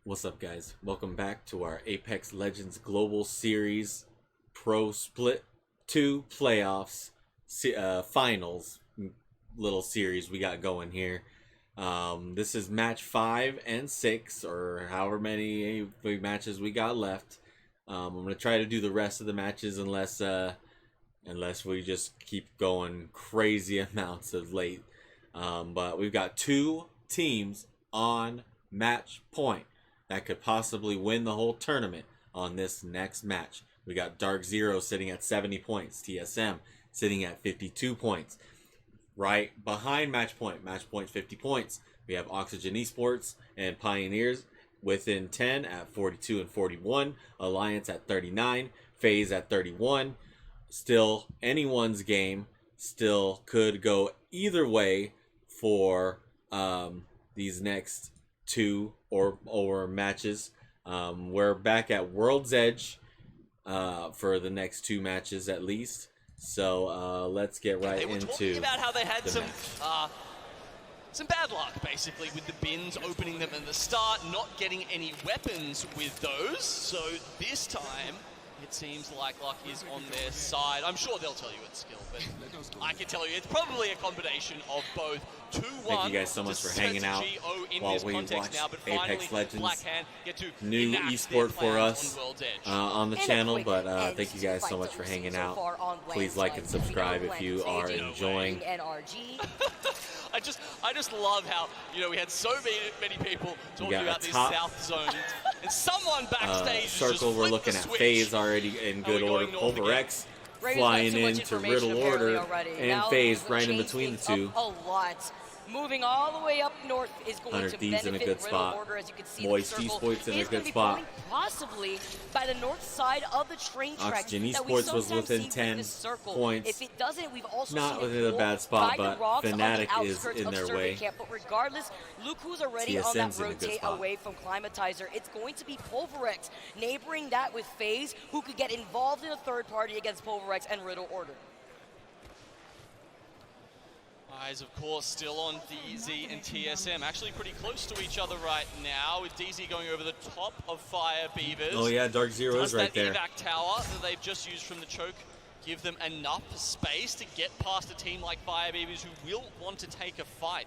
What's up, guys? Welcome back to our Apex Legends Global Series Pro Split 2 Playoffs Finals little series we got going here. This is match 5 and 6, or however many matches we got left. I'm going to try to do the rest of the matches unless we just keep going crazy amounts of late. But we've got two teams on match point that could possibly win the whole tournament on this next match. We got Darkzero sitting at 70 points, TSM sitting at 52 points. Right behind match point 50 points, we have Oxygen Esports and Pioneers within 10 at 42 and 41, Alliance at 39, FaZe at 31. Still anyone's game, still could go either way for these next two or matches. We're back at World's Edge for the next two matches at least. So let's get right into. They were talking about how they had some bad luck, basically, with the bins, opening them at the start, not getting any weapons with those. So this time, it seems like luck is on their side. I'm sure they'll tell you it's skill, but I can tell you it's probably a combination of both. 2-1. Thank you guys so much for hanging out while we watch Apex Legends, new esport for us on the channel. But thank you guys so much for hanging out. Please like and subscribe if you are enjoying. I just love how, we had so many people talking about this South Zone, and someone backstage circle. We're looking at FaZe already in good order. Overx flying into Riddle order, and FaZe right in between the two. Moving all the way up north is going to benefit in a good spot. Order, as you can see. Moist Esports in a good spot. Possibly by the north side of the train tracks. Oxygen Esports was within 10 points. If it doesn't, we've also not seen within a bad spot, but Fnatic is in their way. Camp. But regardless, look who's already TSM's on that rotate away from Climatizer. It's going to be Pulverex, neighboring that with FaZe, who could get involved in a third party against Pulverex and Riddle order. Eyes, of course, still on DZ and TSM. Actually pretty close to each other right now, with DZ going over the top of Fire Beavers. Oh yeah, Darkzero is right there. Does that evac tower that they've just used from the choke give them enough space to get past a team like Fire Beavers, who will want to take a fight?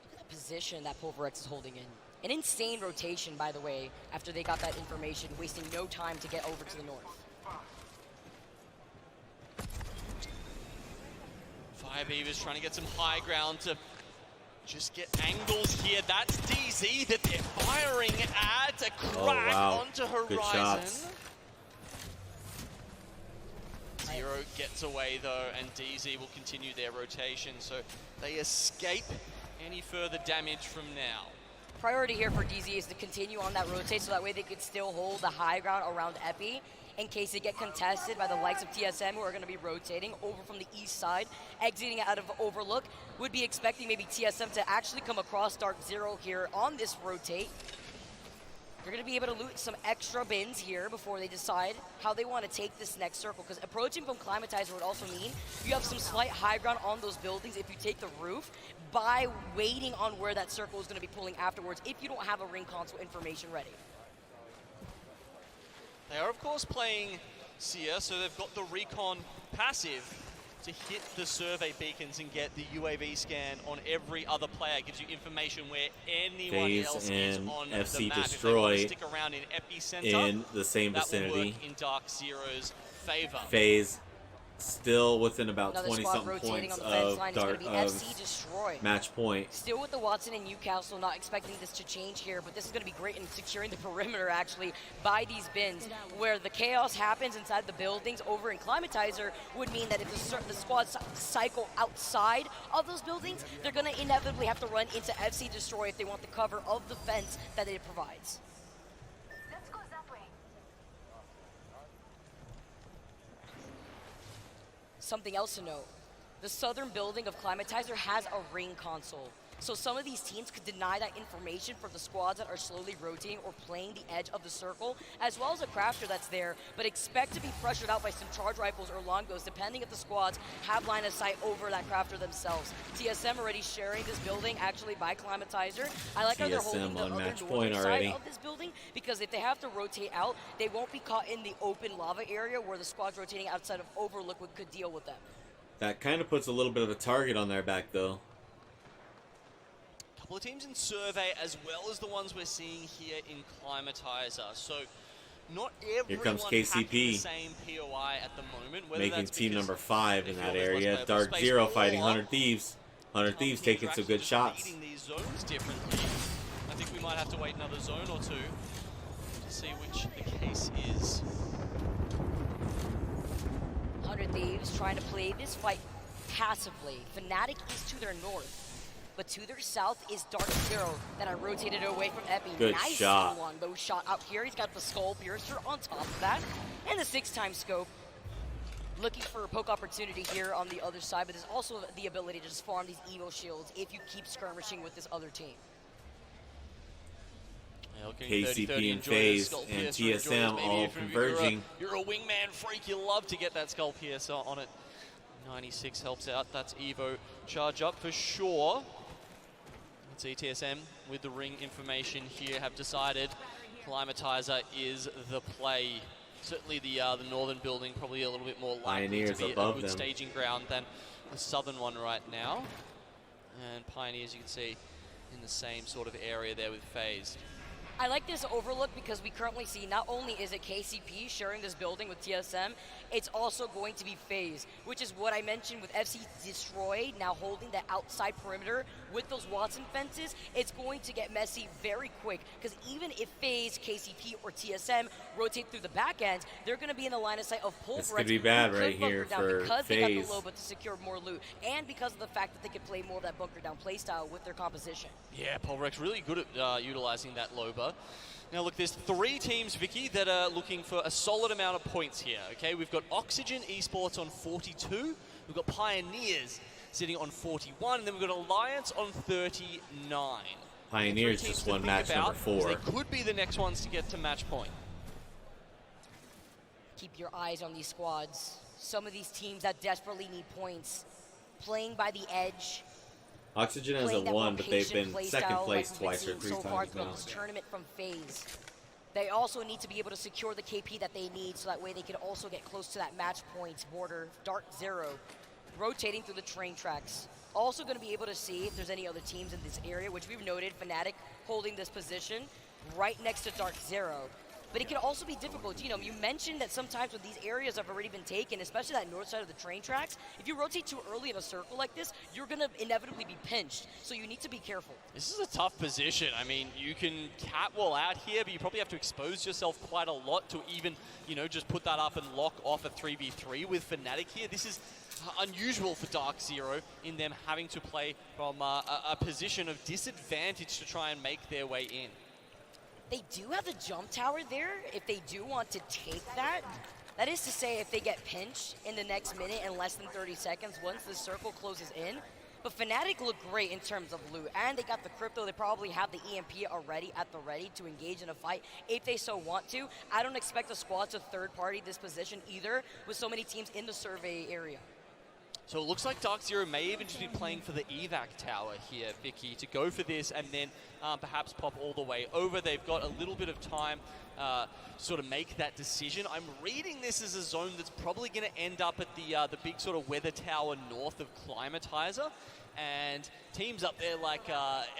Look at the position that Pulverex is holding in. An insane rotation, by the way, after they got that information, wasting no time to get over to the north. Fire Beavers trying to get some high ground to just get angles here. That's DZ that they're firing at. A crack onto Horizon. Good shots. Zero gets away though, and DZ will continue their rotation, so they escape any further damage from now. Priority here for DZ is to continue on that rotate, so that way they could still hold the high ground around Epi in case they get contested by the likes of TSM, who are going to be rotating over from the east side, exiting out of Overlook. Would be expecting maybe TSM to actually come across Darkzero here on this rotate. They're going to be able to loot some extra bins here before they decide how they want to take this next circle, because approaching from Climatizer would also mean you have some slight high ground on those buildings if you take the roof, by waiting on where that circle is going to be pulling afterwards if you don't have a ring console information ready. They are, of course, playing Seer, so they've got the recon passive to hit the survey beacons and get the UAV scan on every other player. It gives you information where anyone else is on FC the map. Destroy if they stick around in Epicenter, in the same vicinity. That will work in Darkzero's favor. FaZe still within about Another 20-something points of match point. Still with the Watson and Newcastle, not expecting this to change here, but this is going to be great in securing the perimeter, actually, by these bins, where the chaos happens inside the buildings. Over in Climatizer would mean that if the squad cycle outside of those buildings, they're going to inevitably have to run into FC Destroy if they want the cover of the fence that it provides. Something else to note, the southern building of Climatizer has a ring console. So some of these teams could deny that information for the squads that are slowly rotating or playing the edge of the circle, as well as a crafter that's there, but expect to be pressured out by some charge rifles or longbows, depending if the squads have line of sight over that crafter themselves. TSM already sharing this building, actually by Climatizer. I like how they're holding the on other match northern point side already. of this building, because if they have to rotate out, they won't be caught in the open lava area where the squads rotating outside of Overlook could deal with them. That kind of puts a little bit of a target on their back, though. Couple of teams in survey, as well as the ones we're seeing here in Climatizer. So not everyone comes KCP, the same POI at the moment. Making team number 5 in that feel there's area. much playable space, Darkzero or fighting 100 Thieves. 100 Thieves teams taking are some actually good just shots. reading these zones differently. I think we might have to wait another zone or two to see which the case is. 100 Thieves trying to play this fight passively. Fnatic is to their north, but to their south is Darkzero that I rotated away from Epi. Good nice shot. Low shot out here. He's got the Skull Piercer on top of that, and the 6-time scope. Looking for a poke opportunity here on the other side, but there's also the ability to just farm these Evo shields if you keep skirmishing with this other team. KCP and FaZe and TSM all converging. You're a wingman freak, you love to get that Skull Piercer on it. 96 helps out, that's Evo. Charge up for sure. Let's see, TSM with the ring information here have decided Climatizer is the play. Certainly the northern building probably a little bit more likely Pioneers to be above a good them. staging ground than the southern one right now. And Pioneers, you can see, in the same sort of area there with FaZe. I like this Overlook because we currently see not only is it KCP sharing this building with TSM, it's also going to be FaZe, which is what I mentioned with FC Destroy now holding the outside perimeter with those Watson fences. It's going to get messy very quick because even if FaZe, KCP, or TSM rotate through the back end, they're going to be in the line of sight of Pulverex. This could be bad right here for because they FaZe. got the Loba to secure more loot, and because of the fact that they could play more of that bunker down playstyle with their composition. Yeah, Pulverex really good at utilizing that Loba. Now look, there's 3 teams, Vicky, that are looking for a solid amount of points here, okay? We've got Oxygen Esports on 42, we've got Pioneers sitting on 41, and then we've got Alliance on 39. Pioneers just won match number 4. They could be the next ones to get to match point. Keep your eyes on these squads. Some of these teams that desperately need points, playing by the edge. Oxygen hasn't won, but they've been second place twice or 3 so far times throughout now. this tournament from FaZe. They also need to be able to secure the KP that they need, so that way they can also get close to that match points border. Darkzero rotating through the train tracks. Also going to be able to see if there's any other teams in this area, which we've noted. Fnatic holding this position right next to Darkzero. But it can also be difficult. You know, you mentioned that sometimes when these areas have already been taken, especially that north side of the train tracks, if you rotate too early in a circle like this, you're going to inevitably be pinched. So you need to be careful. This is a tough position. I mean, you can catwall out here, but you probably have to expose yourself quite a lot to even, you know, just put that up and lock off a 3v3 with Fnatic here. This is unusual for Darkzero in them having to play from a position of disadvantage to try and make their way in. They do have the jump tower there if they do want to take that. That is to say, if they get pinched in the next minute and less than 30 seconds once the circle closes in. But Fnatic look great in terms of loot, and they got the crypto. They probably have the EMP already at the ready to engage in a fight if they so want to. I don't expect the squad to third-party this position either with so many teams in the survey area. So it looks like Darkzero may even just be playing for the evac tower here, Vicky, to go for this and then perhaps pop all the way over. They've got a little bit of time to sort of make that decision. I'm reading this as a zone that's probably going to end up at the big sort of weather tower north of Climatizer. And teams up there like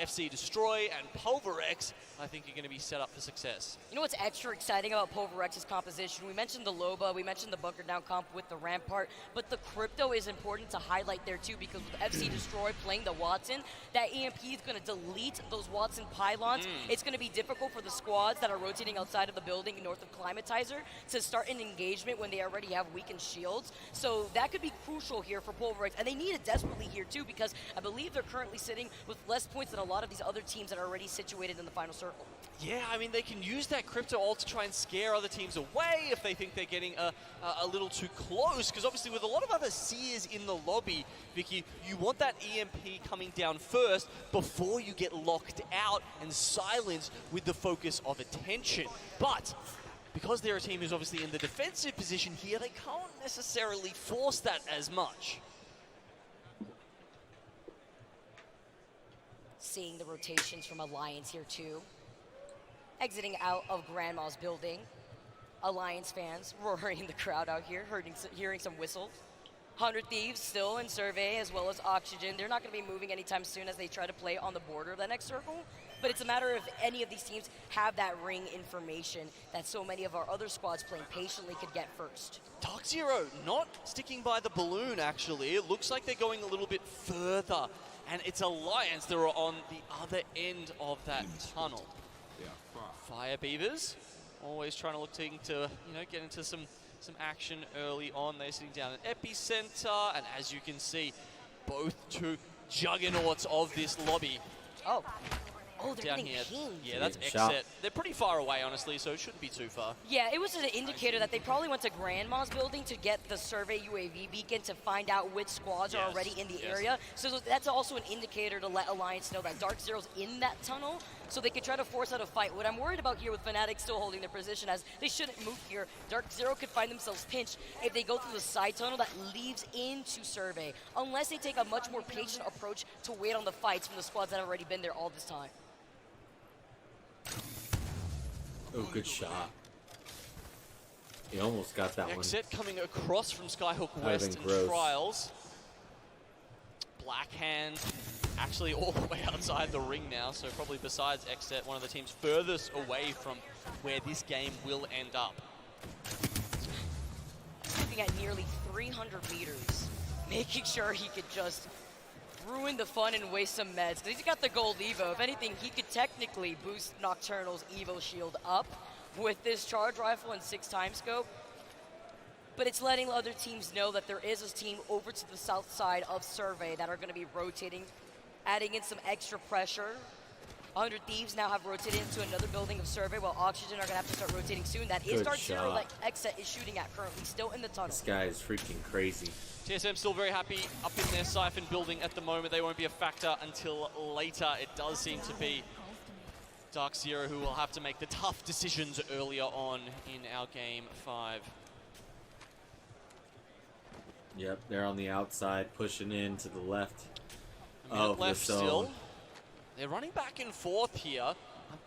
FC Destroy and Pulverex, I think are going to be set up for success. You know what's extra exciting about Pulverex's composition? We mentioned the Loba, we mentioned the bunker down comp with the Rampart, but the crypto is important to highlight there too, because with FC Destroy playing the Watson, that EMP is going to delete those Watson pylons. It's going to be difficult for the squads that are rotating outside of the building north of Climatizer to start an engagement when they already have weakened shields. So that could be crucial here for Pulverex, and they need it desperately here too, because I believe they're currently sitting with less points than a lot of these other teams that are already situated in the final circle. Yeah, I mean, they can use that crypto ult to try and scare other teams away if they think they're getting a little too close, because obviously with a lot of other seers in the lobby, Vicky, you want that EMP coming down first before you get locked out and silenced with the focus of attention. But because they're a team who's obviously in the defensive position here, they can't necessarily force that as much. Seeing the rotations from Alliance here too. Exiting out of Grandma's building. Alliance fans roaring the crowd out here, hearing some whistles. 100 Thieves still in survey, as well as Oxygen. They're not going to be moving anytime soon as they try to play on the border of the next circle. But it's a matter of any of these teams have that ring information that so many of our other squads playing patiently could get first. Darkzero not sticking by the balloon, actually. It looks like they're going a little bit further. And it's Alliance that are on the other end of that tunnel. Fire Beavers, always trying to look to get into some action early on. They're sitting down at Epicenter, and as you can see, both two juggernauts of this lobby. Oh, they're down getting here. pinged. Yeah, that's Shot. exit. They're pretty far away, honestly, so it shouldn't be too far. Yeah, it was an indicator that they probably went to Grandma's building to get the survey UAV beacon to find out which squads are already in the area. So that's also an indicator to let Alliance know that Darkzero's in that tunnel, so they can try to force out a fight. What I'm worried about here with Fnatic still holding their position, as they shouldn't move here. Darkzero could find themselves pinched if they go through the side tunnel that leads into survey, unless they take a much more patient approach to wait on the fights from the squads that have already been there all this time. Oh, good shot. He almost got that one. Exit coming across from Skyhook That West would've and been gross. Trials. Blackhand actually all the way outside the ring now, so probably besides Exit, one of the teams furthest away from where this game will end up. Looking at nearly 300 meters, making sure he could just ruin the fun and waste some meds. He's got the gold Evo. If anything, he could technically boost Nocturnal's Evo shield up with this charge rifle and 6x scope. But it's letting other teams know that there is a team over to the south side of Survey that are going to be rotating, adding in some extra pressure. 100 Thieves now have rotated into another building of Survey, while Oxygen are going to have to start rotating soon. That is Good Darkzero shot. that Exet is shooting at currently, still in the tunnel. This guy is freaking crazy. TSM still very happy up in their Siphon building at the moment. They won't be a factor until later. It does seem to be Darkzero who will have to make the tough decisions earlier on in our Game 5. Yep, they're on the outside, pushing in to the left. A minute of the left zone. still. They're running back and forth here.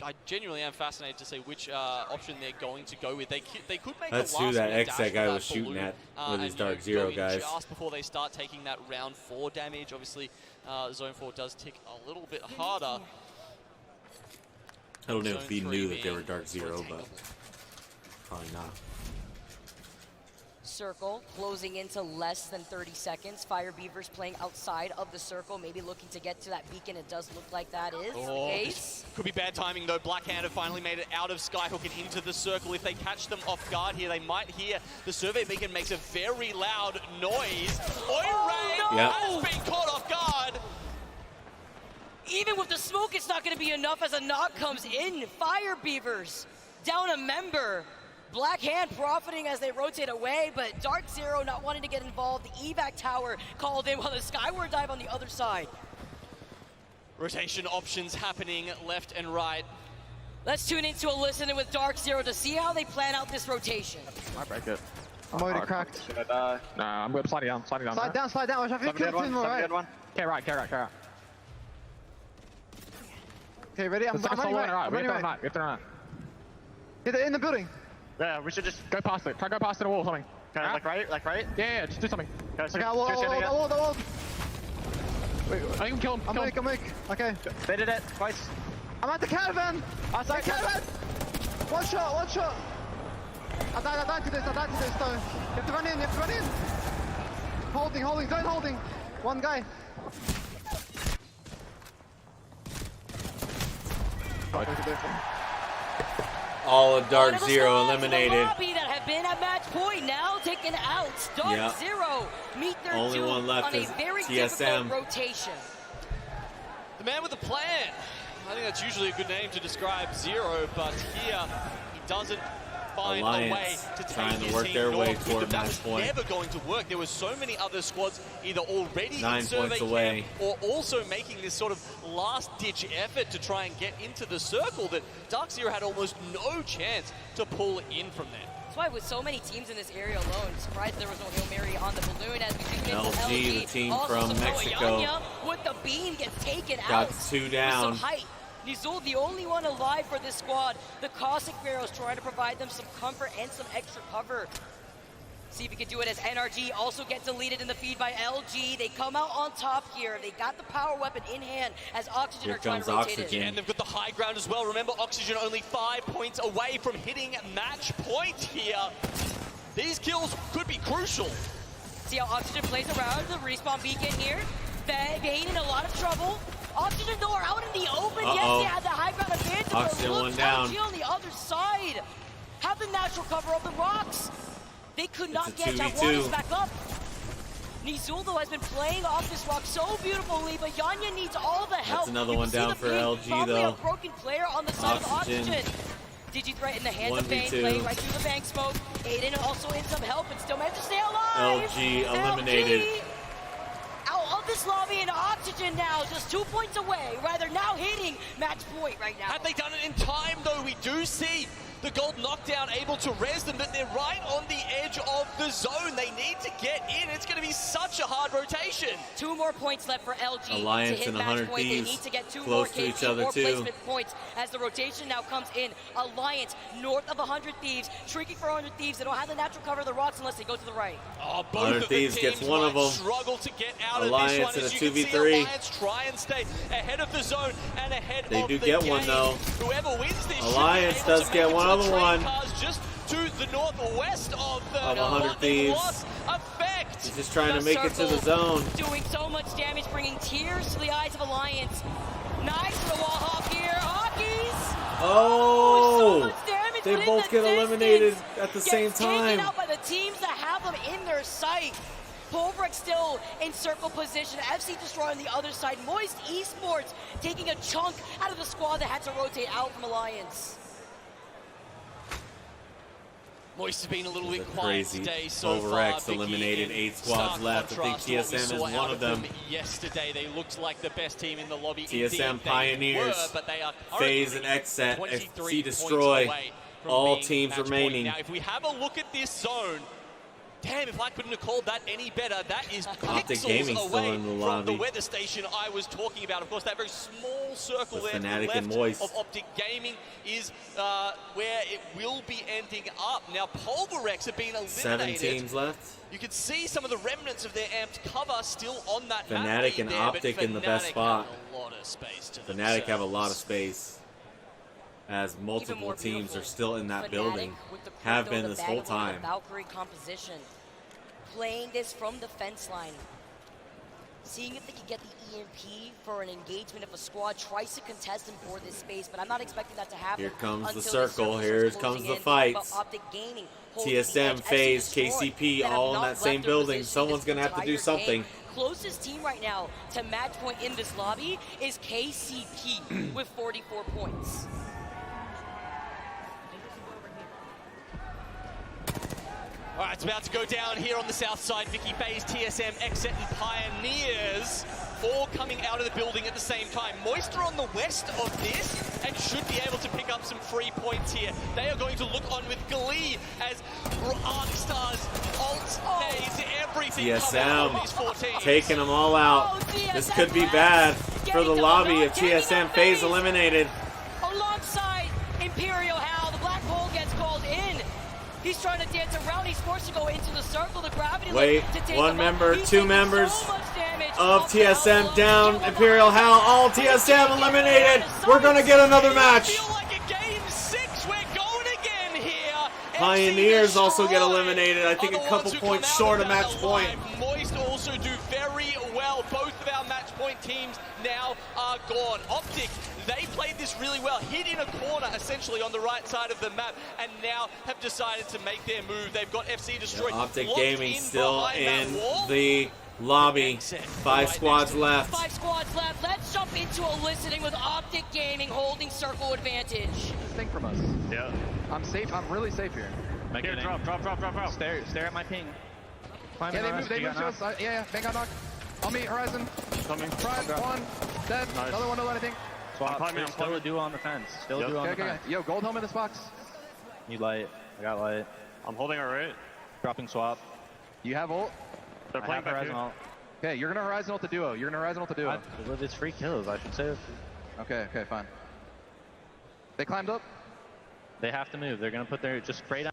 I genuinely am fascinated to see which option they're going to go with. They could make Let's a see last who that minute X dash that guy with was shooting balloon, at with his and, go Darkzero in guys. just before they start taking that round 4 damage. Obviously, Zone 4 does tick a little bit harder. I don't know if Zone he 3 knew that they being were Darkzero, but attainable. probably not. Circle closing into less than 30 seconds. Fire Beavers playing outside of the circle, maybe looking to get to that beacon. It does look like that is the case. This could be bad timing though. Blackhand have finally made it out of Skyhook and into the circle. If they catch them off guard here, they might hear the survey beacon makes a very loud noise. Ray Yep. has been caught off guard. Even with the smoke, it's not going to be enough as a knock comes in. Fire Beavers down a member. Black Hand profiting as they rotate away, but Darkzero not wanting to get involved. The evac tower called in while the Skyward dive on the other side. Rotation options happening left and right. Let's tune into a listen with Darkzero to see how they plan out this rotation. I break it. I'm already cracked. Should I die? Nah, I'm good. Sliding down. Slide down. Right? Slide down. I think Dead one. more right. Dead one. Okay, right. Okay, ready? I'm running right. I'm running right. We have to run right. Get it in the building. Yeah, we should just go past it. Try to go past the wall or something. Okay, like right? Yeah, just do something. Okay, I wall. Wait, I can kill him. I'm weak. Okay. They did it twice. I'm at the caravan. Outside. Caravan. One shot. I died to this though. You have to run in. Holding. Zone holding. One guy. All of One of the Darkzero squads in the eliminated. lobby that have have been at match point, now taken out. Darkzero meet their Only doom one left on a is very TSM. difficult rotation. The man with the plan. I think that's usually a good name to describe Zero, but here he doesn't find Alliance a way to take trying to his work team their way north. toward That match was point. never going to work. There were so many other squads either already 9 in survey points away, camp or also making this sort of last-ditch effort to try and get into the circle that Darkzero had almost no chance to pull in from there. That's why with so many teams in this area alone, surprised there was no Hail Mary on the balloon as we see LG, the team from Mexico, with the beam gets taken got out. 2 down. With some height. Nizul, the only one alive for this squad. The Cossack Pharaohs trying to provide them some comfort and some extra cover. See if he can do it as NRG also get deleted in the feed by LG. They come out on top here. They got the power weapon in hand as Oxygen Here are trying to comes rotate Oxygen. it. And they've got the high ground as well. Remember, Oxygen only 5 points away from hitting match point here. These kills could be crucial. See how Oxygen plays around the respawn beacon here. Bane in a lot of trouble. Oxygen though are out in the open. Yes, they had the high ground advantage. Oxygen but one down. LG on the other side have the natural cover of the rocks. They could not get Jaguaris back up. Nizul though has been playing off this rock so beautifully, but Yanya needs all the help. That's another You one can see down the for ping, LG probably though. a broken player on the side Oxygen. of Oxygen. Digi threat in the hands of Bane, 1v2. playing right through the bank smoke. Aiden also in some help and still managed to stay alive. LG eliminated. LG out of this lobby and Oxygen now just 2 points away. Rather now hitting match point right now. Had they done it in time, though, we do see the gold knockdown able to res them, but they're right on the edge of the zone. They need to get in. It's going to be such a hard rotation. 2 more points left for LG Alliance to hit and match 100 point. They Thieves need to get 2 close more to each KP other or too. placement points as the rotation now comes in. Alliance north of 100 Thieves, shrinking for 100 Thieves. They don't have the natural cover of the rocks unless they go to the right. Oh, both 100 of the Thieves teams gets one of them. struggle to get out Alliance of this one. As in a you can see, 2v3. Alliance try and stay ahead of the zone and ahead They of do the get game. one, though. Whoever wins this Alliance should be able does to get make it one to other the train one. cars just to the northwest of the 100 Thieves. effect. He's just trying to make it to the zone. Doing so much damage, bringing tears to the eyes of Alliance. Nice for the wall hop here. Hockeys! Oh! So much damage, They but in both the get eliminated distance, at the gets same time. Taken out by the teams that have them in their sight. Polbrick still in circle position. FC Destroy on the other side. Moist Esports taking a chunk out of the squad that had to rotate out from Alliance. Moist has been a little bit quiet Crazy. today so far. Overx Vicky, eliminated in 8 squads stark left. I think contrast to what we TSM is saw one out of them. Yesterday, they looked like the best team in the lobby. TSM Indeed, they Pioneers, were, but they are FaZe and currently Xset, 23 FC points Destroy, away from all being teams match point. remaining. Now, if we have a look at this zone, damn, if I couldn't have called that any better. That is Optic pixels Gaming's still away in the from lobby. the weather station I was talking about. Of course, that very small circle With there to the Fnatic and left Moist. of Optic Gaming is where it will be ending up. Now, Polvarex have been eliminated. 7 teams left. You can see some of the remnants of their amped cover still on that map Fnatic lead and there, but Optic in the best Fnatic spot. have a lot of space to Fnatic have a lot of themselves. space, as multiple more teams beautiful, are still in that Fnatic building, with the have crypto, been the this whole Vagabond, time. the Valkyrie composition. Playing this from the fence line. Seeing if they can get the EMP for an engagement if a squad tries to contest them for this space, but I'm not expecting that to happen. Here comes the until circle. starts Here closing comes the in. fights. But Optic Gaining, holding the TSM, edge. FaZe, FC Destroy KCP, that have all in not that left same their building. position Someone's this going to have to do entire something. game. Closest team right now to match point in this lobby is KCP with 44 points. All right, it's about to go down here on the south side. Vicky FaZe, TSM, Xset, and Pioneers all coming out of the building at the same time. Moist are on the west of this and should be able to pick up some free points here. They are going to look on with glee as Arcstars, Alt, Nades, everything coming out of these 4 teams. Taking them all out. This could be bad for the lobby of TSM. FaZe eliminated. Alongside Imperial Hal, the black hole gets called in. He's trying to dance around. He's forced to go into the circle. The gravity Wait, to take one him member, out. He's 2 taking members so much damage. of TSM Hal down. alone. Imperial Hal, all TSM eliminated. We're going to get another match. Feel like a game 6. We're going again here. Pioneers FC also get Destroy eliminated. I think are a the couple ones who points come out short of of that match point. alive. Moist also do very well. Both of our match point teams now are gone. Optic, they played this really well, hid in a corner essentially on the right side of the map, and now have decided to make their move. They've got FC destroyed. Yeah, Optic locked Gaming in still behind in that wall. the lobby. Exit. 5 Right squads next to it. left. 5 squads left. Let's jump into a listening with Optic Gaming holding circle advantage. This thing from us. Yeah. I'm safe. I'm really safe here. Here, drop. Stare at my ping. Yeah, they moved to us. Yeah. Bang on knock. On me, Horizon. Coming. Front, one. Dead. Nice. Another one, no anything. I'm climbing. Still a duo on the fence. Still a Yep. duo on Okay, the okay, fence. okay. Yo, gold home in this box. Need light. I got light. I'm holding it right. Dropping swap. You have ult. They're I playing have back Horizon here. ult. Okay, you're gonna Horizon ult the duo. You're gonna Horizon ult the duo. With its free kills, I should say. Okay, fine. They climbed up. They have to move. They're gonna put their just spray down.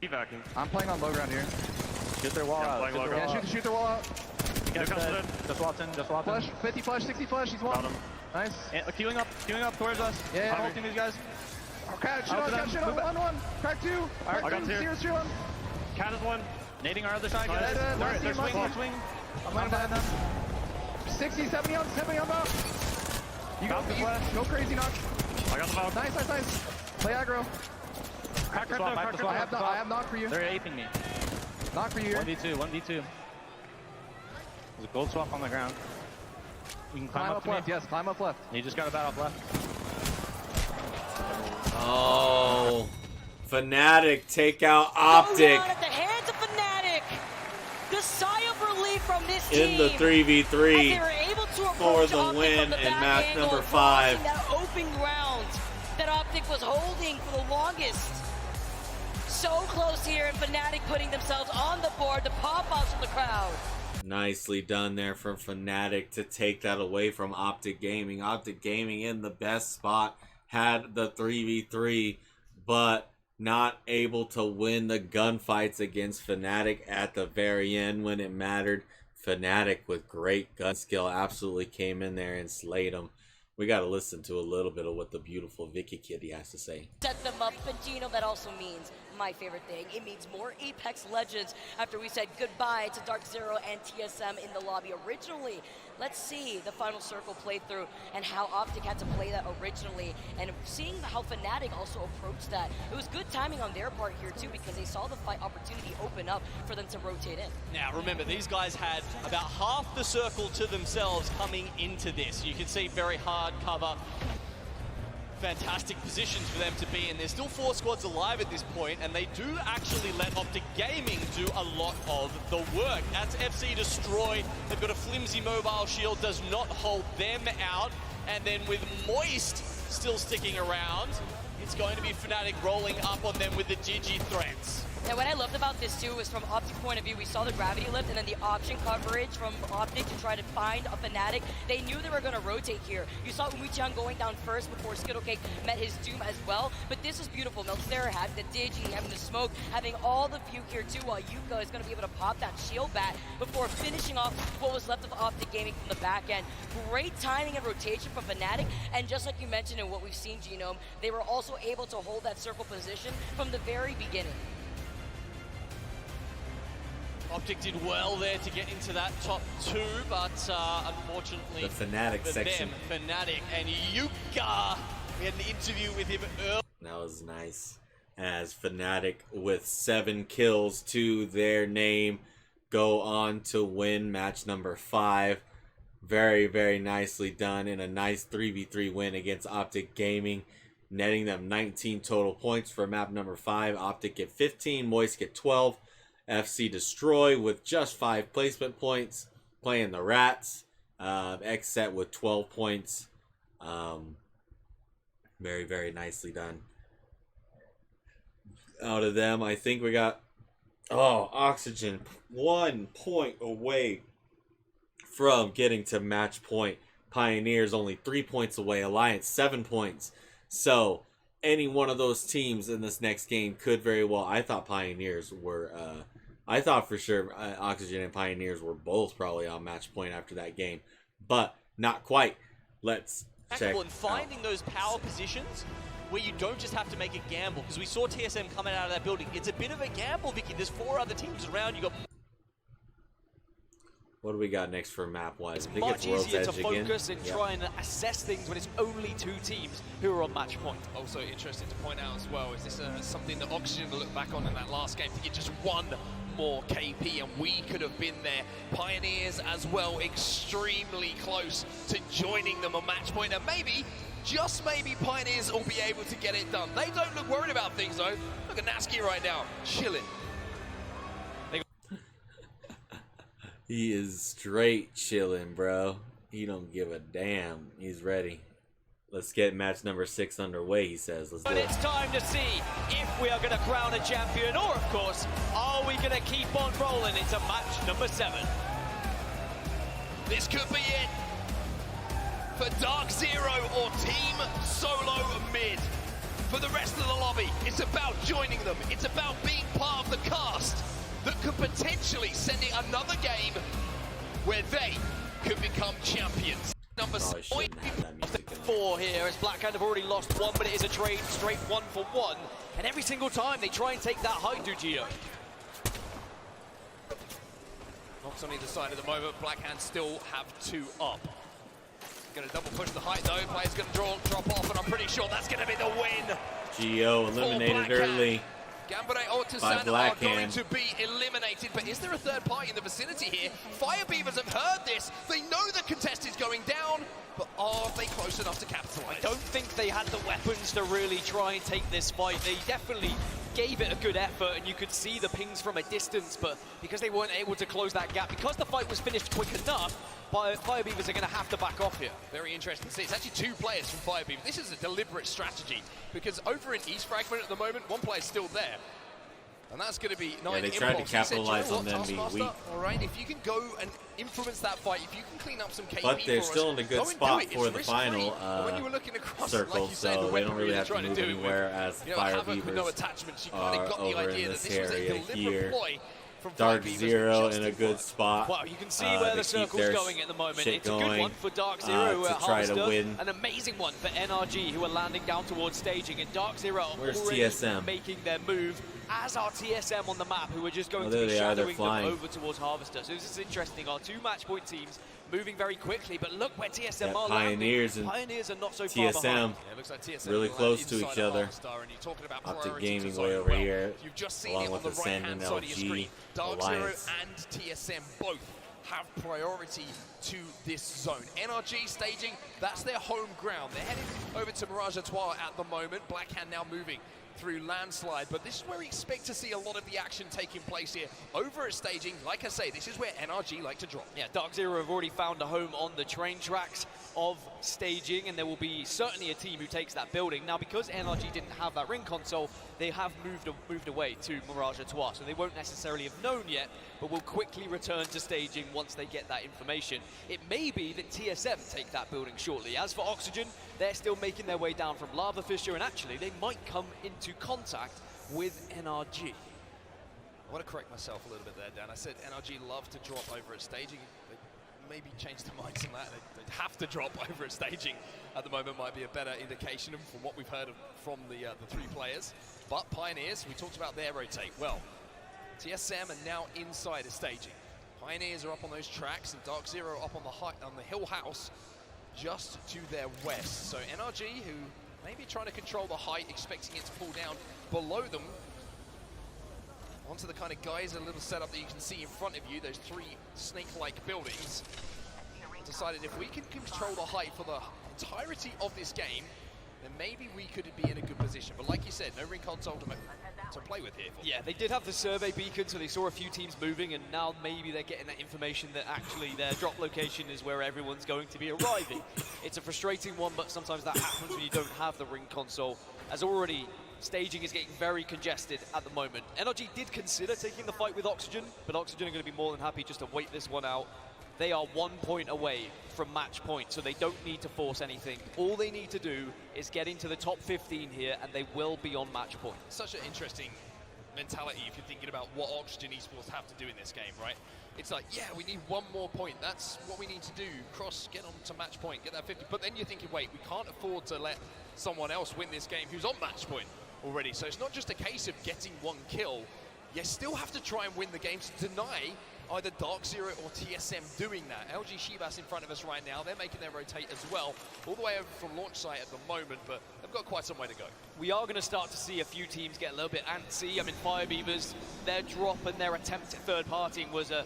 Evacing. I'm playing on low ground here. Shoot their wall Yeah, out. playing Shoot low their Yeah, wall out. shoot their wall out. Here comes Dead. it. Just walked in. Just walked in. Flush, 50 flush, 60 flush. He's Got one. him. Nice. And, queuing up towards us. Yeah, I'm ulting these guys. Oh, cat, shoot Out on, to cat, them. shoot on. Move it. 1-1. Crack 2. I Crack got 2. two. 0, shoot on. Cat is one. Nading our other side, Nice. guys. Dead, They're last swinging. team, They're swinging. I'm laying down. 60, 70 on, 70 on bow. You go crazy knock. I got the bow. Nice. Play aggro. Crack the swap, right I have the there. swap. I have knock for you. They're aping me. Knock for you here. 1v2. 1v2. There's a gold swap on the ground. You can climb Climb up up to me. left. Yes, climb up left. You just got a bat off left. Oh, Fnatic take out Optic At the hands of Fnatic. The sigh of relief from this team. in the As 3v3 they were able to for approach the Optic win from the in back match angle, number crossing 5. That open ground that Optic was holding for the longest. So close here, and Fnatic putting themselves on the board. The pop-ups from the crowd. Nicely done there from Fnatic to take that away from Optic Gaming. Optic Gaming in the best spot, had the 3v3, but not able to win the gunfights against Fnatic at the very end when it mattered. Fnatic with great gun skill absolutely came in there and slayed them. We got to listen to a little bit of what the beautiful Vicky Kitty has to say. Set them up, but you know that also means my favorite thing. It means more Apex Legends after we said goodbye to Darkzero and TSM in the lobby originally. Let's see the final circle playthrough and how Optic had to play that originally, and seeing how Fnatic also approached that. It was good timing on their part here too, because they saw the fight opportunity open up for them to rotate in. Now remember, these guys had about half the circle to themselves coming into this. You can see very hard cover. Fantastic positions for them to be in. There's still 4 squads alive at this point, and they do actually let Optic Gaming do a lot of the work. That's FC Destroy. They've got a flimsy mobile shield, does not hold them out. And then with Moist still sticking around, it's going to be Fnatic rolling up on them with the Gigi threats. Now, what I loved about this too was from Optic's point of view, we saw the gravity lift and then the option coverage from Optic to try to find a Fnatic. They knew they were going to rotate here. You saw Umichian going down first before Skittlecake met his doom as well. But this is beautiful. Meltzer having the Digi, having the smoke, having all the puke here too, while Yuka is going to be able to pop that shield bat before finishing off what was left of Optic Gaming from the back end. Great timing and rotation from Fnatic, and just like you mentioned in what we've seen, Genome, they were also able to hold that circle position from the very beginning. Optic did well there to get into that top 2, but unfortunately The Fnatic for section. them, Fnatic and Yuka, we had an interview with him earlier. That was nice. As Fnatic with 7 kills to their name go on to win match number 5. Very, very nicely done in a nice 3v3 win against Optic Gaming, netting them 19 total points for map number 5. Optic get 15, Moist get 12. FC Destroy with just 5 placement points, playing the Rats. X-Set with 12 points. Very, very nicely done. Out of them, I think we got, Oxygen 1 point away from getting to match point. Pioneers only 3 points away. Alliance 7 points. So any one of those teams in this next game could very well. I thought Pioneers were. I thought for sure Oxygen and Pioneers were both probably on match point after that game, but not quite. Let's check. And finding those power positions where you don't just have to make a gamble, because we saw TSM coming out of that building. It's a bit of a gamble, Vicky. There's 4 other teams around. You got. What do we got next for map-wise? It's I think much it's World's easier Edge to again. focus and try and assess things when it's only 2 teams who are on match point. Also interesting to point out as well, is this something that Oxygen will look back on in that last game to get just one more KP, and we could have been there. Pioneers as well, extremely close to joining them on match point, and maybe, just maybe, Pioneers will be able to get it done. They don't look worried about things though. Look at Nasky right now, chilling. He is straight chilling, bro. He don't give a damn. He's ready. Let's get match number 6 underway, he says. Let's do But it. it's time to see if we are going to crown a champion, or of course, are we going to keep on rolling into match number 7? This could be it for Darkzero or Team Solo Mid. For the rest of the lobby, it's about joining them. It's about being part of the cast that could potentially send it another game where they could become champions. Number Oh, I shouldn't have that music in there. 4 here, as Blackhand have already lost 1, but it is a trade straight 1-for-1. And every single time they try and take that height, Gio. Knocks on either side at the moment. Blackhand still have 2 up. Going to double push the height though. Player's going to drop off, and I'm pretty sure that's going to be the win. Geo eliminated early. Gambare or By Tusan are going Blackhand. to be eliminated, but is there a third party in the vicinity here? Fire Beavers have heard this. They know the contest is going down, but are they close enough to capitalize? I don't think they had the weapons to really try and take this fight. They definitely gave it a good effort, and you could see the pings from a distance, but because they weren't able to close that gap, because the fight was finished quick enough, Fire Beavers are going to have to back off here. Very interesting to see. It's actually 2 players from Fire Beavers. This is a deliberate strategy, because over in East Fragment at the moment, 1 player's still there. And that's going to be 9 they tried to Impulse. He said, capitalize "You know on what, them being Taskmaster? weak." All right, if you can go and influence that fight, if you can clean up some KP But they're for still us, in a good go and spot do it. for It's the risk-free. final And when you were looking across, circle, like you said, the so they weaponry don't really they're have to trying move do it anywhere with, as you know, Fire Havoc with no Beavers attachments. You are kind of got the over idea in that this this was a area deliberate here. ploy from Fire Beavers and Darkzero in a justified. good spot. Well, you can see where to the keep circle's their going at the moment. shit It's a good going, one for Darkzero to at try to Harvester. win. An amazing one for NRG, who are landing down towards staging. And Darkzero are Where's already TSM? making their move, as are TSM on the map, who are just going Oh, to there be they are, they're shadowing them flying. over towards Harvester. So this is interesting. Our 2 match point teams moving very quickly, but look where TSM Yeah, are Pioneers landing. and Pioneers are not so far TSM. behind. Yeah, it looks like TSM really will close land to inside each of other. Harvestar, and you're talking about Optic priority Gaming to way zone over well. here, You've just seen along it on with the the Sand right-hand and side of your LG screen. Darkzero Alliance. and TSM both have priority to this zone. NRG staging, that's their home ground. They're heading over to Mirage Etoile at the moment. Blackhand now moving through Landslide, but this is where we expect to see a lot of the action taking place here. Over at staging, like I say, this is where NRG like to drop. Yeah, Darkzero have already found a home on the train tracks of staging, and there will be certainly a team who takes that building. Now, because NRG didn't have that ring console, they have moved away to Mirage Etoile, so they won't necessarily have known yet, but will quickly return to staging once they get that information. It may be that TSM take that building shortly. As for Oxygen, they're still making their way down from Lava Fissure, and actually they might come into contact with NRG. I want to correct myself a little bit there, Dan. I said NRG love to drop over at staging. They maybe change their minds on that. They'd have to drop over at staging at the moment, might be a better indication from what we've heard from the 3 players. But Pioneers, we talked about their rotate. Well, TSM are now inside of staging. Pioneers are up on those tracks, and Darkzero up on the hill house just to their west. So NRG, who may be trying to control the height, expecting it to pull down below them onto the kind of geyser little setup that you can see in front of you, those 3 snake-like buildings. Decided if we can control the height for the entirety of this game, then maybe we could be in a good position. But like you said, no ring console to play with here. Yeah, they did have the survey beacon, so they saw a few teams moving, and now maybe they're getting that information that actually their drop location is where everyone's going to be arriving. It's a frustrating one, but sometimes that happens when you don't have the ring console. As already, staging is getting very congested at the moment. NRG did consider taking the fight with Oxygen, but Oxygen are going to be more than happy just to wait this one out. They are 1 point away from match point, so they don't need to force anything. All they need to do is get into the top 15 here, and they will be on match point. Such an interesting mentality if you're thinking about what Oxygen Esports have to do in this game, right? It's like, yeah, we need 1 more point. That's what we need to do. Get on to match point, get that 50. But then you're thinking, wait, we can't afford to let someone else win this game who's on match point already. So it's not just a case of getting 1 kill. You still have to try and win the game to deny either Darkzero or TSM doing that. LG Shibas in front of us right now. They're making their rotate as well, all the way over from launch site at the moment, but they've got quite some way to go. We are going to start to see a few teams get a little bit antsy. I mean, Fire Beavers, their drop and their attempt at third partying was a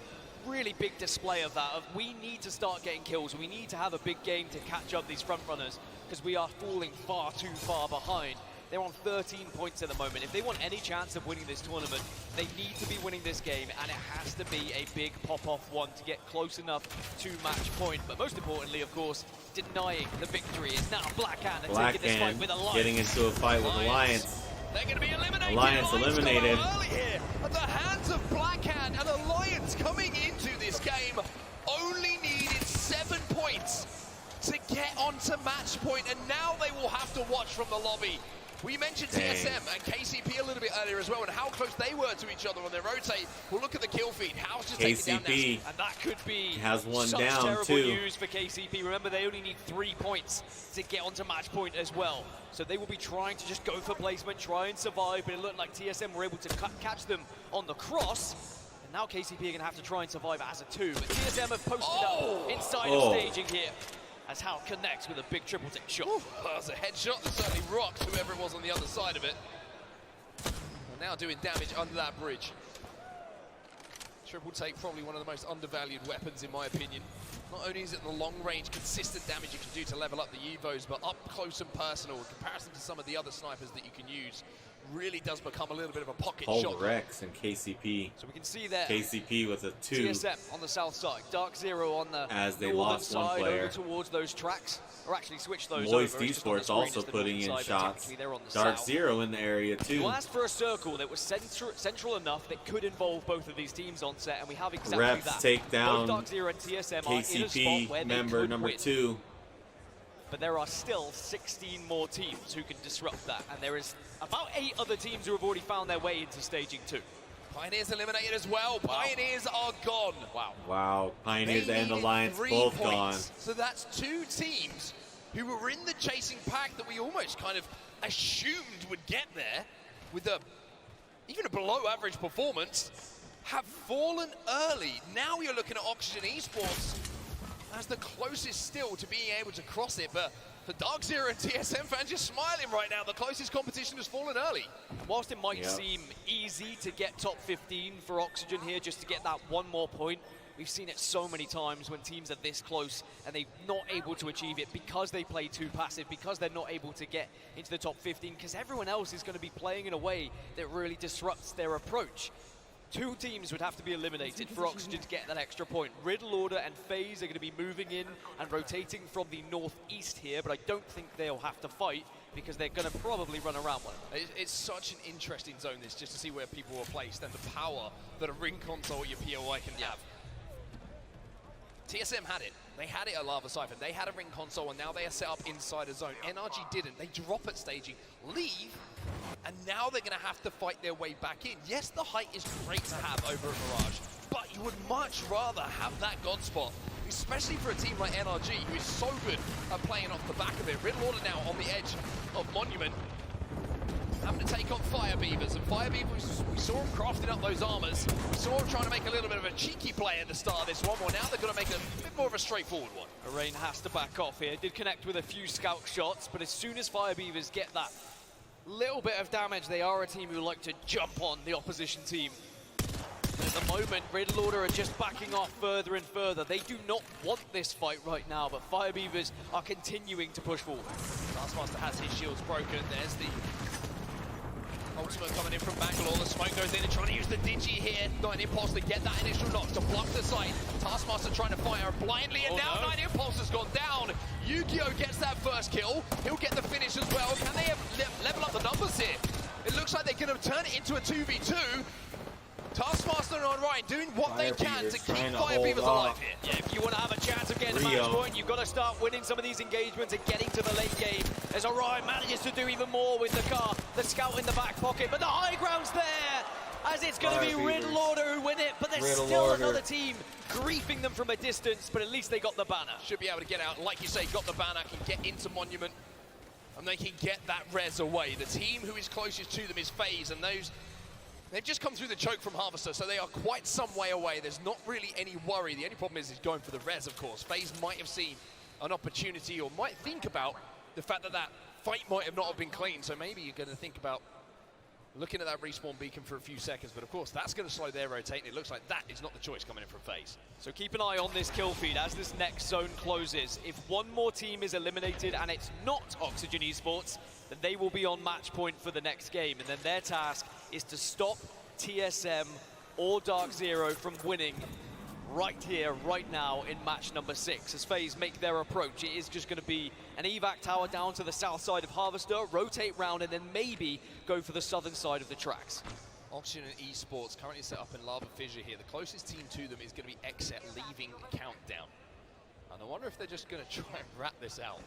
really big display of that. We need to start getting kills. We need to have a big game to catch up these front runners because we are falling far too far behind. They're on 13 points at the moment. If they want any chance of winning this tournament, they need to be winning this game, and it has to be a big pop-off one to get close enough to match point. But most importantly, of course, denying the victory is now Blackhand taking this fight with Alliance. Getting into a fight with Alliance. They're going to be eliminated. Alliance eliminated. Early here at the hands of Blackhand, and Alliance coming into this game only needed 7 points to get onto match point, and now they will have to watch from the lobby. We mentioned TSM and KCP a little bit earlier as well, and how close they were to each other on their rotate. We'll look at the kill feed. How's just taking down KCP and that could be has one such down terrible too. news for KCP. Remember, they only need 3 points to get onto match point as well. So they will be trying to just go for placement, try and survive, but it looked like TSM were able to catch them on the cross. And now KCP are going to have to try and survive as a 2. But TSM have posted up inside of staging here, as Hal connects with a big triple take shot. That was a headshot that certainly rocked whoever it was on the other side of it. And now doing damage under that bridge. Triple take, probably one of the most undervalued weapons in my opinion. Not only is it the long range, consistent damage you can do to level up the Evos, but up close and personal in comparison to some of the other snipers that you can use, really does become a little bit of a pocket shot. Rex and KCP. So we can see there KCP with a 2. TSM on the south side, Darkzero on the as they northern lost one side player. over towards those tracks, or actually switch those Moist over. It's just on the Esports screen, also it's the putting in northern side, but shots. technically they're on the south. Darkzero in the area too. You asked for a circle that was central enough that could involve both of these teams on set, and we have exactly Reps that. take down both Darkzero and TSM are in a spot KCP where they member could number win. 2. But there are still 16 more teams who can disrupt that, and there is about 8 other teams who have already found their way into staging 2. Pioneers eliminated as well. Pioneers are gone. Wow. Wow, Pioneers They and needed Alliance 3 both points. gone. So that's 2 teams who were in the chasing pack that we almost kind of assumed would get there with even a below average performance, have fallen early. Now you're looking at Oxygen Esports as the closest still to being able to cross it, but for Darkzero and TSM fans, you're smiling right now. The closest competition has fallen early. Whilst it might seem easy to get top 15 for Oxygen here, just to get that one more point, we've seen it so many times when teams are this close and they're not able to achieve it because they play too passive, because they're not able to get into the top 15, because everyone else is going to be playing in a way that really disrupts their approach. 2 teams would have to be eliminated for Oxygen to get that extra point. Riddle Order and FaZe are going to be moving in and rotating from the northeast here, but I don't think they'll have to fight because they're going to probably run around one. It's such an interesting zone, this, just to see where people are placed and the power that a ring console at your POI can have. TSM had it. They had it at Lava Siphon. They had a ring console, and now they are set up inside a zone. NRG didn't. They drop at staging, leave, and now they're going to have to fight their way back in. Yes, the height is great to have over at Mirage, but you would much rather have that God spot, especially for a team like NRG, who is so good at playing off the back of it. Riddle Order now on the edge of Monument, having to take on Fire Beavers, and Fire Beavers, we saw them crafting up those armors. We saw them trying to make a little bit of a cheeky play at the start of this one. Well, now they're going to make a bit more of a straightforward one. Arain has to back off here. Did connect with a few scout shots, but as soon as Fire Beavers get that little bit of damage, they are a team who like to jump on the opposition team. But at the moment, Riddle Order are just backing off further and further. They do not want this fight right now, but Fire Beavers are continuing to push forward. Taskmaster has his shields broken. There's the ultimate coming in from Bangalore. The smoke goes in and trying to use the Digi here. Nine Impulse to get that initial knock to block the sight. Taskmaster trying to fire blindly, and now Nine Impulse has gone down. Yu-Gi-Oh gets that first kill. He'll get the finish as well. Can they level up the numbers here? It looks like they're going to turn it into a 2v2. Taskmaster and Orion doing what they can to keep Fire Beavers alive here. Yeah, if you want to have a chance of getting a match point, you've got to start winning some of these engagements and getting to the late game. As Orion manages to do even more with the car, the scout in the back pocket, but the high ground's there, as it's going to be Riddle Order who win it, but there's still another team griefing them from a distance, but at least they got the banner. Should be able to get out, like you say, got the banner, can get into Monument, and they can get that res away. The team who is closest to them is FaZe, and those They've just come through the choke from Harvester, so they are quite some way away. There's not really any worry. The only problem is he's going for the res, of course. FaZe might have seen an opportunity or might think about the fact that that fight might have not have been clean, so maybe you're going to think about looking at that respawn beacon for a few seconds, but of course that's going to slow their rotate, and it looks like that is not the choice coming in from FaZe. So keep an eye on this kill feed as this next zone closes. If one more team is eliminated and it's not Oxygen Esports, then they will be on match point for the next game, and then their task is to stop TSM or Darkzero from winning right here, right now in match number 6. As FaZe make their approach, it is just going to be an evac tower down to the south side of Harvester, rotate round, and then maybe go for the southern side of the tracks. Oxygen Esports currently set up in Lava Fissure here. The closest team to them is going to be Exet leaving Countdown. And I wonder if they're just going to try and wrap this out.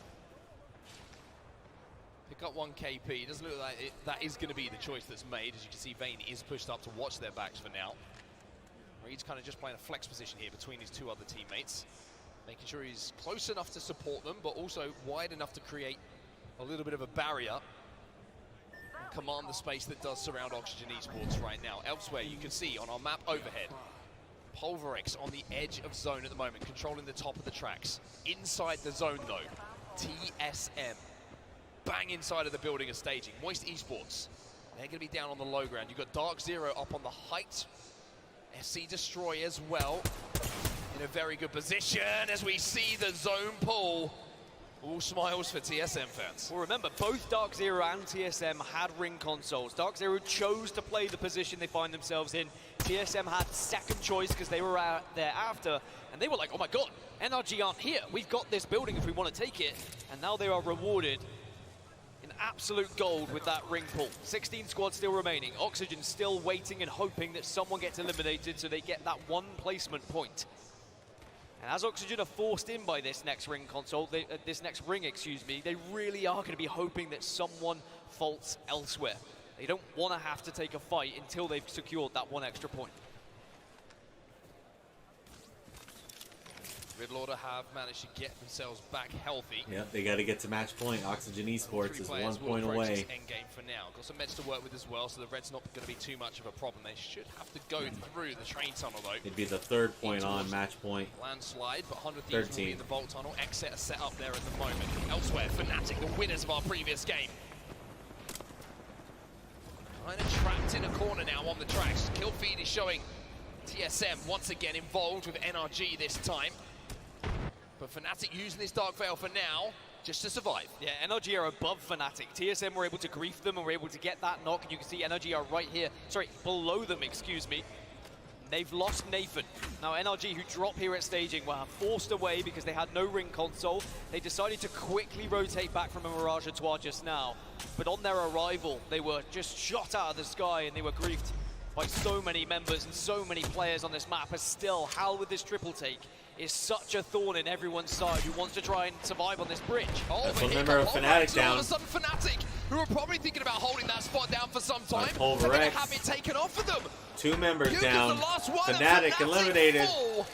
Pick up 1 KP. It doesn't look like that is going to be the choice that's made. As you can see, Vayne is pushed up to watch their backs for now. Reed's kind of just playing a flex position here between his 2 other teammates, making sure he's close enough to support them, but also wide enough to create a little bit of a barrier and command the space that does surround Oxygen Esports right now. Elsewhere, you can see on our map overhead, Pulverix on the edge of zone at the moment, controlling the top of the tracks. Inside the zone, though, TSM. Bang inside of the building of staging. Moist Esports, they're going to be down on the low ground. You've got Darkzero up on the height. SC Destroy as well, in a very good position as we see the zone pull. All smiles for TSM fans. Well, remember, both Darkzero and TSM had ring consoles. Darkzero chose to play the position they find themselves in. TSM had second choice because they were out there after, and they were like, oh my god, NRG aren't here. We've got this building if we want to take it. And now they are rewarded in absolute gold with that ring pull. 16 squads still remaining. Oxygen still waiting and hoping that someone gets eliminated so they get that 1 placement point. And as Oxygen are forced in by this next ring console, this next ring, excuse me, they really are going to be hoping that someone faults elsewhere. They don't want to have to take a fight until they've secured that 1 extra point. Gridlorder have managed to get themselves back healthy. Yeah, they got to get to match point. Oxygen Esports is 1 point away. Endgame for now. Got some meds to work with as well, so the red's not going to be too much of a problem. They should have to go through the train tunnel though. It'd be the 3rd point on match point. Landslide, but 100 Thieves will be in the Bolt tunnel. Exit are set up there at the moment. Elsewhere, Fnatic, the winners of our previous game. Kind of trapped in a corner now on the tracks. Kill feed is showing TSM once again involved with NRG this time. But Fnatic using this Dark Veil for now, just to survive. Yeah, NRG are above Fnatic. TSM were able to grief them and were able to get that knock. And you can see NRG are right here, sorry, below them, excuse me. They've lost Nathan. Now NRG, who drop here at staging, were forced away because they had no ring console. They decided to quickly rotate back from a Mirage Etoile just now. But on their arrival, they were just shot out of the sky and they were griefed by so many members and so many players on this map. As still, Hal with this triple take is such a thorn in everyone's side who wants to try and survive on this bridge. Oh, that's remember a Fnatic down. All of a sudden Fnatic, who are probably thinking about holding that spot down for some time, are going to have it taken off of them. 2 members down. Fnatic Fnatic eliminated. Full.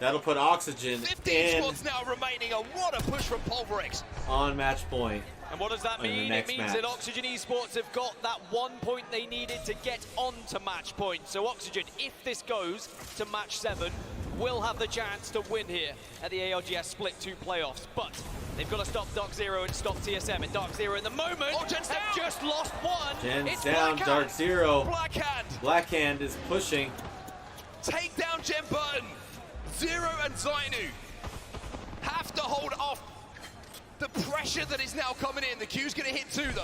That'll put Oxygen 15 squads now remaining, and what a push from Pulverix. On match point. And what does that mean? It means that Oxygen Esports have got that 1 point they needed to get on to match point. So Oxygen, if this goes to match 7, will have the chance to win here at the ALGS Split 2 playoffs. But they've got to stop Darkzero and stop TSM. And Darkzero in the moment have just lost 1. Gen's it's down, Darkzero. Blackhand. Blackhand is pushing. Take down Gen Burton. Zero and Zainu have to hold off the pressure that is now coming in. The Q's going to hit 2 though.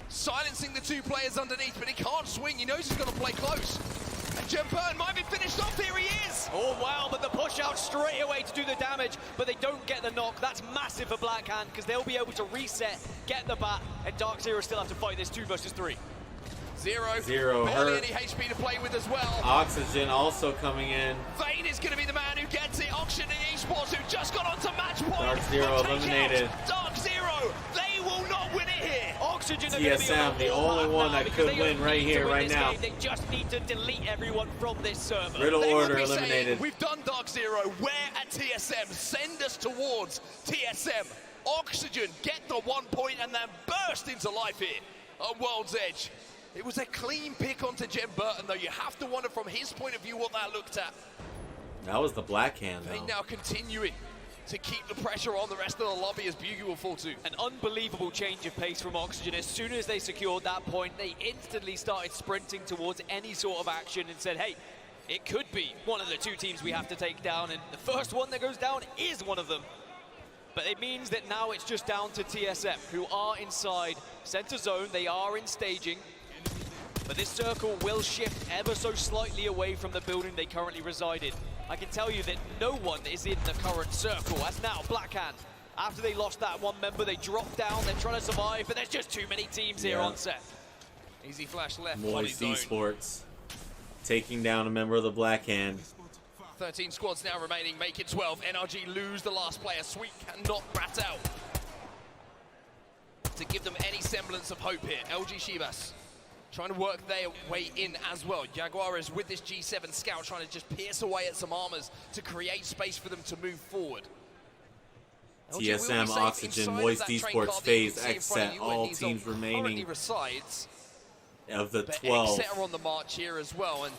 Silencing the 2 players underneath, but he can't swing. He knows he's going to play close. And Gen Burton might be finished off. Here he is. Oh wow, but the push out straight away to do the damage, but they don't get the knock. That's massive for Blackhand because they'll be able to reset, get the bat, and Darkzero still have to fight this 2 versus 3. Zero barely hurt. Any HP to play with as well. Oxygen also coming in. Vayne is going to be the man who gets it. Oxygen Esports, who just got onto match point. Darkzero eliminated. Darkzero, they will not win it here. Oxygen are TSM, the only one that could win right here, right now. They just need to delete everyone from this server. Riddle Order eliminated. Saying, we've done Darkzero. Where at TSM? Send us towards TSM. Oxygen get the 1 point and then burst into life here on World's Edge. It was a clean pick onto Jen Burton, though. You have to wonder from his point of view what that looked at. That was the black hand, They though. now continuing to keep the pressure on the rest of the lobby as Bugu will fall to. An unbelievable change of pace from Oxygen. As soon as they secured that point, they instantly started sprinting towards any sort of action and said, hey, it could be one of the two teams we have to take down, and the first one that goes down is one of them. But it means that now it's just down to TSM, who are inside center zone. They are in staging. But this circle will shift ever so slightly away from the building they currently reside in. I can tell you that no one is in the current circle, as now Blackhand, after they lost that one member, they dropped down, they're trying to survive, but there's just too many teams here on set. Easy flash left. Moist Esports taking down a member of the black hand. 13 squads now remaining, make it 12. NRG lose the last player. Sweet cannot rat out to give them any semblance of hope here. LG Shivas trying to work their way in as well. Jaguares with this G7 scout trying to just pierce away at some armors to create space for them to move forward. TSM, Oxygen, Moist Esports, FaZe, XSET, all teams remaining resides. Of the But 12. XSET are on the march here as well, and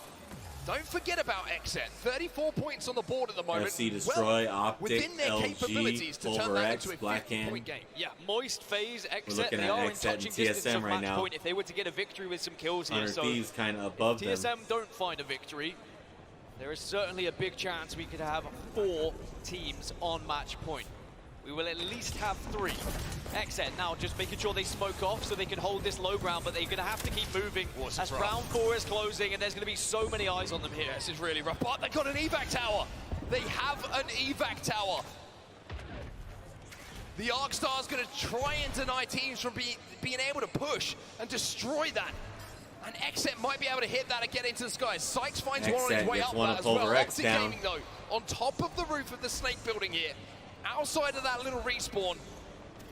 don't forget about XSET. 34 points on the board at the moment. FC Destroy, well, Optic, within their LG, capabilities to turn Over that X, into a Blackhand. 50-point game. Yeah, Moist, FaZe, We're XSET, looking they at are in XSET touching and distance TSM of right match now. point if they were to get a victory with some kills here. 100 So Thieves kind of above them. TSM don't find a victory, there is certainly a big chance we could have 4 teams on match point. We will at least have 3. XSET now just making sure they smoke off so they can hold this low ground, but they're going to have to keep moving as round 4 is closing, and there's going to be so many eyes on them here. This is really rough, but they got an evac tower. They have an evac tower. The Arcstar's going to try and deny teams from being able to push and destroy that. And XSET might be able to hit that and get into the sky. Sykes finds one on his way up that as well. Optic Gaming, though, on top of the roof of the Snake building here, outside of that little respawn,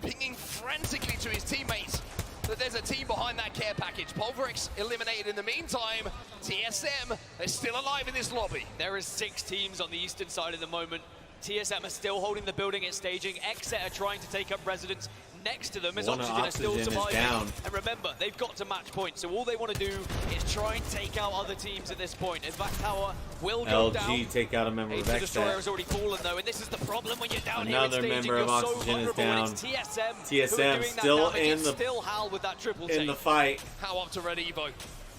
pinging frantically to his teammates that there's a team behind that care package. Pulverix eliminated in the meantime. TSM, they're still alive in this lobby. There is 6 teams on the eastern side at the moment. TSM are still holding the building at staging. XSET are trying to take up residence next to them as Oxygen are still surviving. And remember, they've got to match point, so all they want to do is try and take out other teams at this point. Evac Tower will go down. LG take out a member of XSET Destroyer XSET. has already fallen though, and this is the problem when you're down Another here in staging. member of You're Oxygen so is vulnerable, down. and it's TSM, TSM still in the still Hal with that triple take. in the fight How up to Red Evo?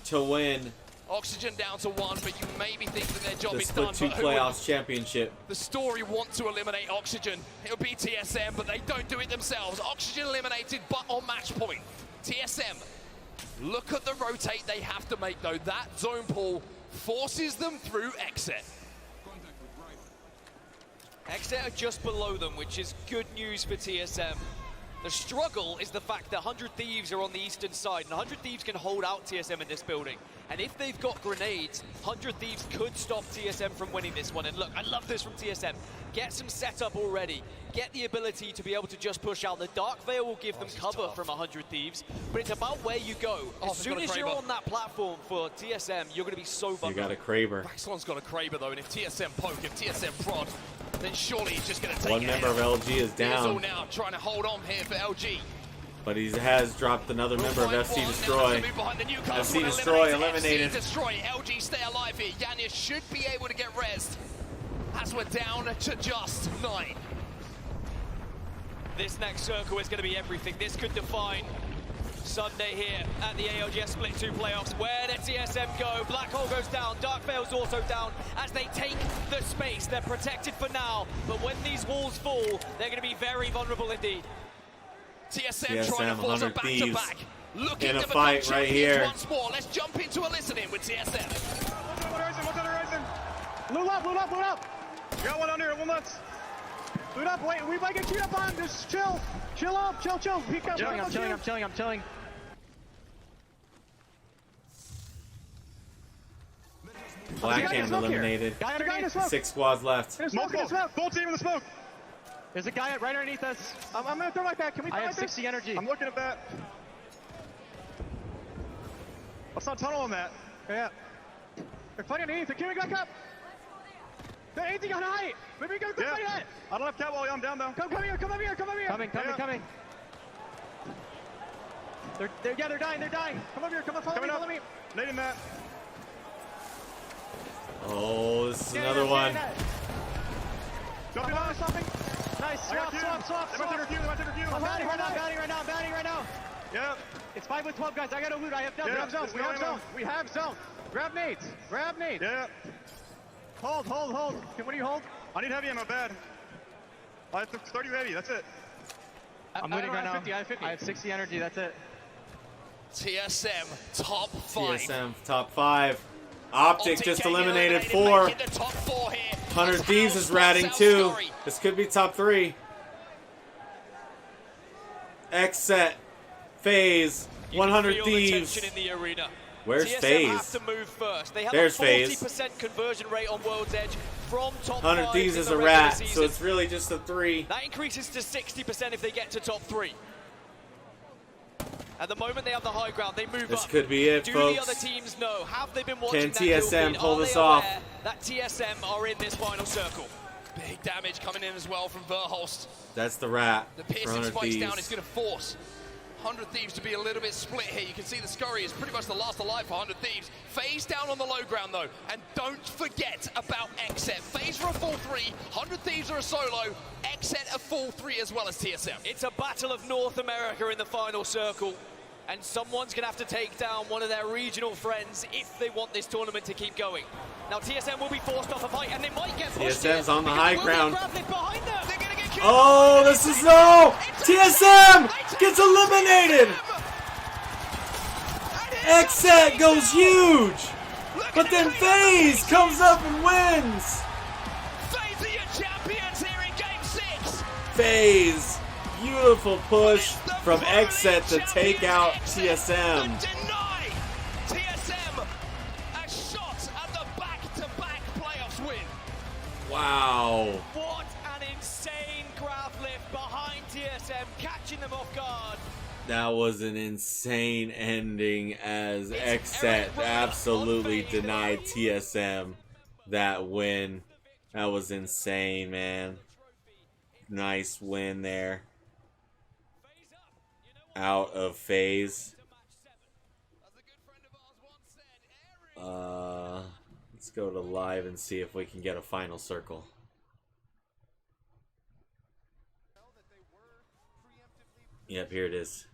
to win Oxygen down to 1, but you maybe think that their job the is done. Split 2 but who would playoffs championship. the story want to eliminate Oxygen? It'll be TSM, but they don't do it themselves. Oxygen eliminated, but on match point. TSM, look at the rotate they have to make, though. That zone pull forces them through XSET. XSET are just below them, which is good news for TSM. The struggle is the fact that 100 Thieves are on the eastern side, and 100 Thieves can hold out TSM in this building. And if they've got grenades, 100 Thieves could stop TSM from winning this one. And look, I love this from TSM. Get some setup already. Get the ability to be able to just push out. The Darkzero will give them cover from 100 Thieves, but it's about where you go. As soon as you're on that platform for TSM, you're going to be so vulnerable. You got a Kraber. Baxlon's got a Kraber, though, and if TSM poke, if TSM prod, then surely he's just going to take One it member out. of LG is He's all down, now trying to hold on here for LG. but he has dropped another member of FC Destroy. FC Destroy eliminated. FC Destroy, LG stay alive here. Yanya should be able to get rezzed as we're down to just 9. This next circle is going to be everything. This could define Sunday here at the ALGS Split 2 playoffs. Where did TSM go? Black Hole goes down. Darkveil's also down as they take the space. They're protected for now, but when these walls fall, they're going to be very vulnerable indeed. TSM trying to force a back-to-back. Looking in a to fight become right champions here. once more. Let's jump into a listening with TSM. What's on the horizon? Loot up, loot up, loot up. Got one under, one nuts. Loot up, wait, we might get queued up on. Just chill. Chill up, chill, chill. Peek up, I'm chilling. Blackhand eliminated. Guy underneath. Smoke. 6 squads left. Smoke, smoke. Full team in the smoke. There's a guy right underneath us. I'm gonna throw my back. Can we throw I my have back? 60 energy. I'm looking at that. Let's not tunnel on that. Yeah. They're fighting underneath. They're queuing back up. They're anything on height. Maybe we go quick fight it. I don't have catwall. I'm down though. Come here, come over here, come over here. Coming. They're dying. Come over here. Come on, follow me. Nading that. Oh, this is another one. Jumping on. Stopping. Nice. Swap. They might take her queue. I'm batting right now. Yep. It's 5 with 12 guys. I gotta loot. I have zone. We have zone. Grab nades. Yeah. Hold. What do you hold? I need heavy ammo bad. I have 30 heavy. That's it. I'm looting right now. I have 60 energy. That's it. TSM top 5. TSM top 5. Optic just getting eliminated make 4. it the top 4 here. 100 As Thieves House is ratting knocks out 2. Scurry. This could be top 3. X set. FaZe. You can 100 feel Thieves. the tension in the arena. Where's TSM FaZe? have to move first. They have There's a 40% FaZe. conversion rate on World's Edge from top 100 5 Thieves in is the a regular rat, season. so it's really just a 3. That increases to 60% if they get to top 3. At the moment they have the high ground, they move This up. could be it, Do folks. the other teams know? Have they been watching Can that kill TSM feed? pull Are this they off? aware that TSM are in this final circle? Big damage coming in as well from Verholst. That's the rat The for piercing 100 spikes Thieves. down is going to force 100 Thieves to be a little bit split here. You can see the Scurry is pretty much the last alive for 100 Thieves. FaZe down on the low ground though, and don't forget about Xset. FaZe for a full 3, 100 Thieves are a solo, Xset a full 3 as well as TSM. It's a battle of North America in the final circle, and someone's going to have to take down one of their regional friends if they want this tournament to keep going. Now TSM will be forced off a fight, and they might get pushed TSM's here, on the because high there will be a ground. grab lift behind them. They're going to get killed. Oh, this is no! TSM gets eliminated! Xset goes huge! But then FaZe comes up and wins! FaZe are your champions here in Game 6. FaZe, beautiful push from Xset to take out TSM. Deny TSM a shot at the back-to-back playoffs win. Wow. What an insane grab lift behind TSM, catching them off guard. That was an insane ending as It's Xset Eric Roeder absolutely on FaZe. denied TSM that win. That was insane, man. Nice win there. Out of FaZe. Let's go to live and see if we can get a final circle. Yep, here it is.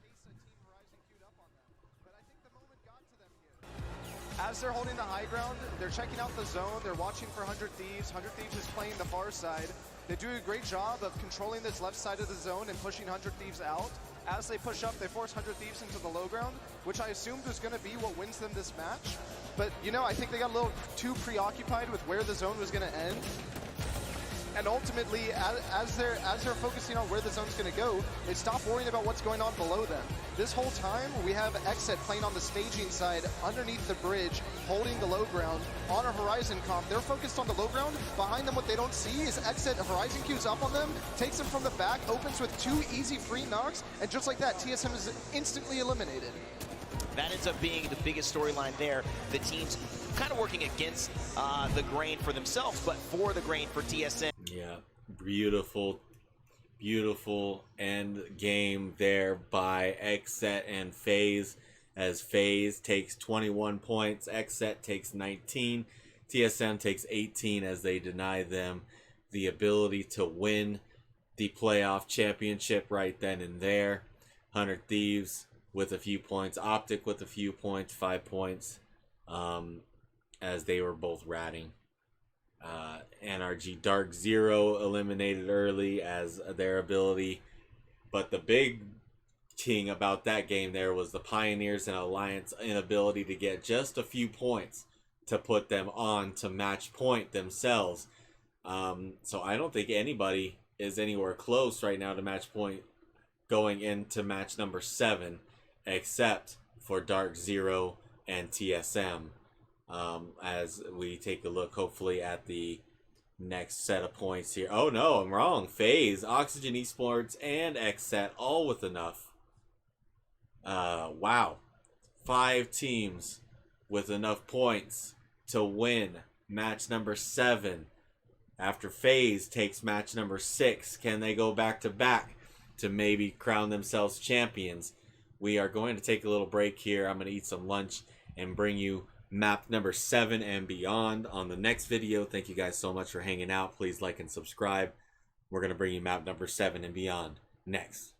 As they're holding the high ground, they're checking out the zone, they're watching for 100 Thieves. 100 Thieves is playing the far side. They do a great job of controlling this left side of the zone and pushing 100 Thieves out. As they push up, they force 100 Thieves into the low ground, which I assumed was going to be what wins them this match. But, you know, I think they got a little too preoccupied with where the zone was going to end. And ultimately, as they're focusing on where the zone's going to go, they stop worrying about what's going on below them. This whole time, we have Xset playing on the staging side, underneath the bridge, holding the low ground. On a Horizon comp, they're focused on the low ground. Behind them, what they don't see is Xset Horizon queues up on them, takes them from the back, opens with 2 easy free knocks, and just like that, TSM is instantly eliminated. That ends up being the biggest storyline there. The team's kind of working against the grain for themselves, but for the grain for TSM. Yeah, beautiful, beautiful end game there by Xset and FaZe, as FaZe takes 21 points, Xset takes 19, TSM takes 18 as they deny them the ability to win the playoff championship right then and there. 100 Thieves with a few points, Optic with a few points, 5 points, as they were both ratting. NRG Darkzero eliminated early as their ability, but the big thing about that game there was the Pioneers and Alliance inability to get just a few points to put them on to match point themselves. So I don't think anybody is anywhere close right now to match point going into match number 7, except for Darkzero and TSM. As we take a look, hopefully, at the next set of points here. Oh no, I'm wrong. FaZe, Oxygen Esports, and Xset all with enough. Wow. 5 teams with enough points to win match number 7. After FaZe takes match number 6, can they go back to back to maybe crown themselves champions? we are going to take a little break here. I'm going to eat some lunch and bring you map number 7 and beyond on the next video. Thank you guys so much for hanging out. Please like and subscribe. We're going to bring you map number 7 and beyond next.